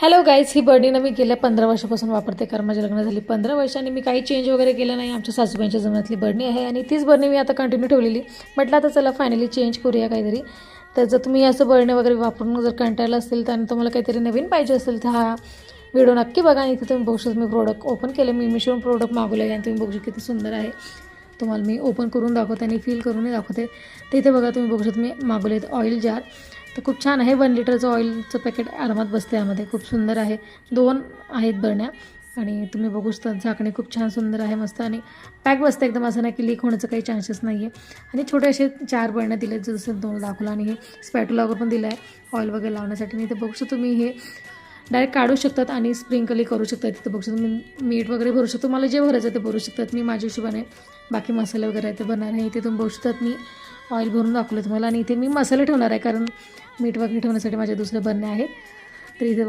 Hello guys, ही Bernie ना मी गेल्या 15 वर्षापासून वापरते, कारण माझे लग्न झाली 15 वर्षांनी मी काही चेंज वगैरे केलं नाही. आमच्या सासूबाईंच्या जमान्यातली बर्नी आहे आणि तीच बर्नी मी आता कंटिन्यू ठेवलेली. म्हटलं आता चला फायनली चेंज करूया काहीतरी. तर जर तुम्ही असं बर्नी वगैरे वापरून जर कंटाळलं असेल तर आणि तुम्हाला काहीतरी नवीन पाहिजे असेल तर हा व्हिडिओ नक्की बघा. आणि इथे तुम्ही बघू शकता मी प्रोडक्ट ओपन केले. मी मिशोवरून प्रोडक्ट मागवले आणि तुम्ही बघू शकता किती सुंदर आहे. तुम्हाला मी ओपन करून दाखवते आणि फील करूनही दाखवते. तर इथे बघा तुम्ही बघू शकता मी मागवले ऑइल जार. तर खूप छान आहे. 1 लिटरचं ऑइलचं पॅकेट आरामात बसते यामध्ये. खूप सुंदर आहे. 2 आहेत बरण्या आणि तुम्ही बघू शकता झाकणे खूप छान सुंदर आहे, मस्त आणि पॅक बसतं एकदम. असं नाही की लीक होण्याचं काही चान्सेस नाही आहे. आणि छोटे असे 4 बरण्या दिले जसं तुम्हाला दाखवलं. आणि हे स्पॅटुला वगैरे पण दिलं आहे ऑइल वगैरे लावण्यासाठी. आणि इथे बघू शकतो तुम्ही हे डायरेक्ट काढू शकतात आणि स्प्रिंकलही करू शकतात. तिथे बघू शकता तुम्ही मीठ वगैरे भरू शकतो. तुम्हाला जे भरायचं ते भरू शकतात. मी माझ्या हिशोबाने बाकी मसाले वगैरे आहे ते बनणार आहे. इथे तुम्ही बघू शकतात मी ऑइल भरून दाखवलं तुम्हाला. आणि इथे मी मसाले ठेवणार आहे, कारण मीठ वगैरे ठेवण्यासाठी माझ्या दुसऱ्या बरण्या आहेत. तर इथे